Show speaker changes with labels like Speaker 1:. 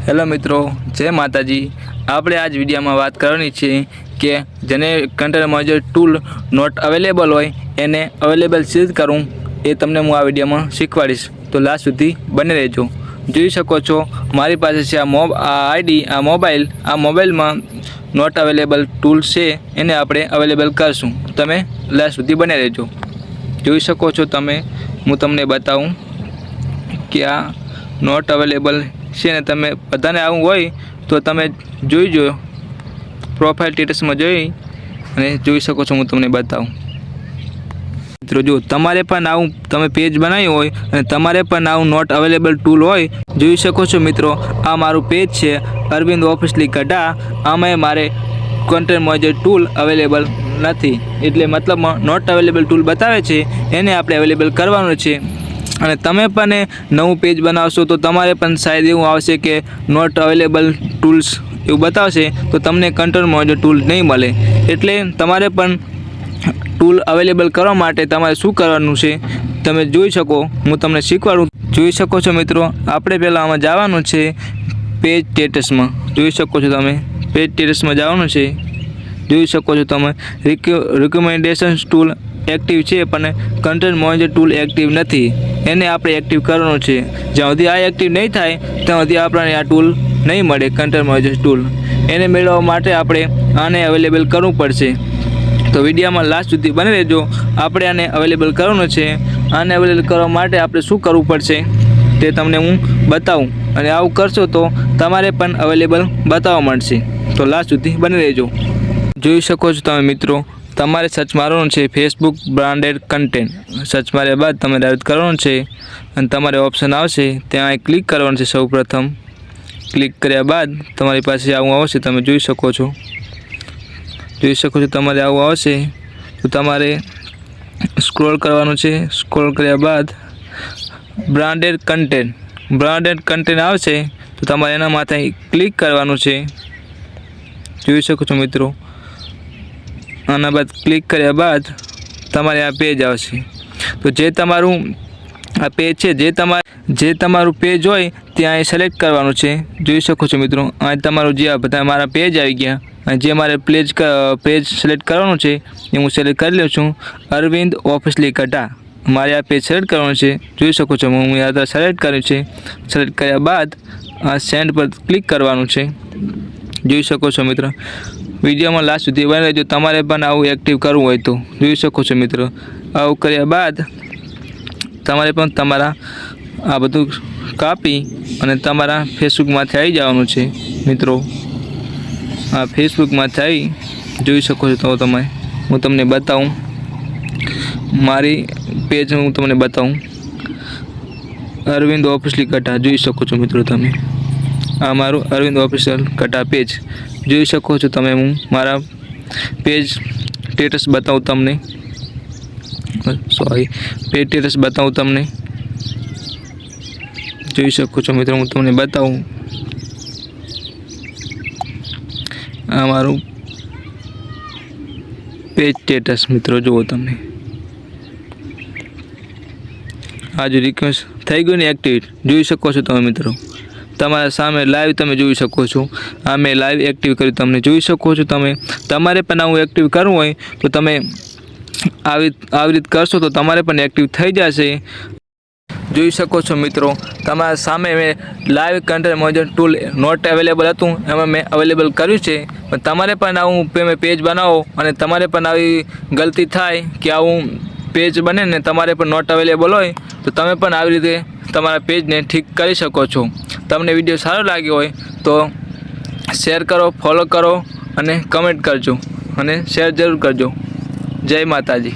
Speaker 1: Hello मित्रों, जय माताजी। આપણે આજ વિડીયોમાં વાત કરવાની છે કે જેને કન્ટેનરમાં જે ટૂલ નોટ અવેલેબલ હોય એને અવેલેબલ સીધ કરું એ તમને હું આ વિડીયોમાં શીખવાડીશ, તો લાસ્ટ સુધી બને રહેજો। જોઈ શકો છો મારી પાસે છે આ મોબાઈલમાં નોટ અવેલેબલ ટૂલ છે, એને આપણે અવેલેબલ કરશું। તમે લાસ્ટ સુધી બને રહેજો। જોઈ શકો છો તમે, હું તમને બતાવું કે આ નોટ અવેલેબલ છે ને તમે બધાને આવું હોય તો તમે જોઈજો, પ્રોફાઇલ સ્ટેટસમાં જોઈ અને જોઈ શકો છો। હું તમને બતાવું મિત્રો, જો તમારે પણ આવું તમે પેજ બનાવ્યું હોય અને તમારે પણ આવું નોટ અવેલેબલ ટૂલ હોય, જોઈ શકો છો મિત્રો આ મારું પેજ છે અરવિંદ ઓફિશિયલી ગઢા। આમાં મારે કન્ટેન્ટ મોજર ટૂલ અવેલેબલ નથી, એટલે મતલબમાં નોટ અવેલેબલ ટૂલ બતાવે છે એને આપણે અવેલેબલ કરવાનું છે। અને તમે પણ નવું પેજ બનાવશો તો તમારે પણ શાયદ એવું આવશે કે નોટ અવેલેબલ ટૂલ્સ એવું બતાવશે, તો તમને કન્ટેન્ટ મોજર ટૂલ નહીં મળે। એટલે તમારે પણ ટૂલ અવેલેબલ કરવા માટે તમારે શું કરવાનું છે તમે જોઈ શકો, હું તમને શીખવાડું। જોઈ શકો છો મિત્રો, આપણે પહેલાં આમાં જવાનું છે પેજ સ્ટેટસમાં। જોઈ શકો છો તમે પેજ સ્ટેટસમાં જવાનું છે। જોઈ શકો છો તમે રિકમેન્ડેશન ટૂલ એક્ટિવ છે પણ કન્ટેન્ટ મોજર ટૂલ એક્ટિવ નથી, એને આપણે એક્ટિવ કરવાનું છે। જ્યાં સુધી આ એક્ટિવ નહીં થાય ત્યાં સુધી આપણને આ ટૂલ નહીં મળે, કન્ટેન્ટ મોજર ટૂલ। એને મેળવવા માટે આપણે આને અવેલેબલ કરવું પડશે, તો વિડીયોમાં લાસ્ટ સુધી બની રહેજો। આપણે આને અવેલેબલ કરવાનું છે। આને અવેલેબલ કરવા માટે આપણે શું કરવું પડશે તે તમને હું બતાવું, અને આવું કરશો તો તમારે પણ અવેલેબલ બતાવવા મળશે, તો લાસ્ટ સુધી બની રહેજો। જોઈ શકો છો તમે મિત્રો, તમારે સર્ચ મારવાનું છે ફેસબુક બ્રાન્ડેડ કન્ટેન્ટ। સર્ચ માર્યા બાદ તમે ડાયરેક્ટ કરવાનું છે અને તમારે ઓપ્શન આવશે ત્યાં ક્લિક કરવાનું છે। સૌ પ્રથમ ક્લિક કર્યા બાદ તમારી પાસે આવું આવશે, તમે જોઈ શકો છો। જોઈ શકો છો તમારે આવું આવશે તો તમારે સ્ક્રોલ કરવાનું છે। સ્ક્રોલ કર્યા બાદ બ્રાન્ડેડ કન્ટેન્ટ આવશે તો તમારે એના માથે ક્લિક કરવાનું છે। જોઈ શકો છો મિત્રો, આના બાદ ક્લિક કર્યા બાદ તમારે આ પેજ આવશે, તો જે તમારું આ પેજ છે જે તમારું પેજ હોય ત્યાં સિલેક્ટ કરવાનું છે। જોઈ શકો છો મિત્રો, આ તમારું જે આ બધા મારા પેજ આવી ગયા, અને જે મારે પેજ સિલેક્ટ કરવાનું છે એ હું સિલેક્ટ કરી લઉં છું, અરવિંદ ઓફિશિયલી ગઢા। મારે આ પેજ સિલેક્ટ કરવાનું છે। જોઈ શકો છો હું આ સિલેક્ટ કર્યું છે। સિલેક્ટ કર્યા બાદ આ સેન્ડ પર ક્લિક કરવાનું છે। જોઈ શકો છો મિત્રો, વિડીયોમાં લાસ્ટ સુધી બની રહેજો, તમારે પણ આવું એક્ટિવ કરવું હોય તો। જોઈ શકો છો મિત્રો, આવું કર્યા બાદ તમારે પણ તમારા આ બધું કાપી અને તમારા ફેસબુકમાંથી આવી જવાનું છે મિત્રો। આ ફેસબુકમાંથી આવી જોઈ શકો છો તો તમે, હું તમને બતાવું મારી પેજ, હું તમને બતાવું અરવિંદ ઓફિશિયલી ગઢા। જોઈ શકો છો મિત્રો તમે, આ મારું અરવિંદ ઓફિશિયલ ગઢા પેજ। જોઈ શકો છો તમે, હું મારા પેજ સ્ટેટસ બતાવું તમને, પેજ સ્ટેટસ બતાવું તમને। જોઈ શકો છો મિત્રો, હું તમને બતાવું આ મારું પેજ સ્ટેટસ મિત્રો। જુઓ તમે, આ જો રિક્વેસ્ટ થઈ ગયું ને એક્ટિવેટ, જોઈ શકો છો તમે મિત્રો, તમારા સામે લાઈવ તમે જોઈ શકો છો। આ મેં લાઈવ એક્ટિવ કર્યું, તમને જોઈ શકો છો તમે। તમારે પણ આવું એક્ટિવ કરવું હોય તો તમે આવી રીતે કરશો તો તમારે પણ એક્ટિવ થઈ જશે। જોઈ શકો છો મિત્રો, તમારા સામે મેં લાઈવ કન્ટેન્ટ મોજર ટૂલ નોટ અવેલેબલ હતું, એમાં મેં અવેલેબલ કર્યું છે। પણ તમારે પણ આવું પેજ બનાવો અને તમારે પણ આવી ગલતી થાય કે આવું પેજ બને ને તમારે પણ નોટ અવેલેબલ હોય તો તમે પણ આવી રીતે તમારા પેજને ઠીક કરી શકો છો। તમને વિડીયો સારો લાગ્યો હોય તો શેર કરો, ફોલો કરો અને કમેન્ટ કરજો અને શેર જરૂર કરજો। જય માતાજી।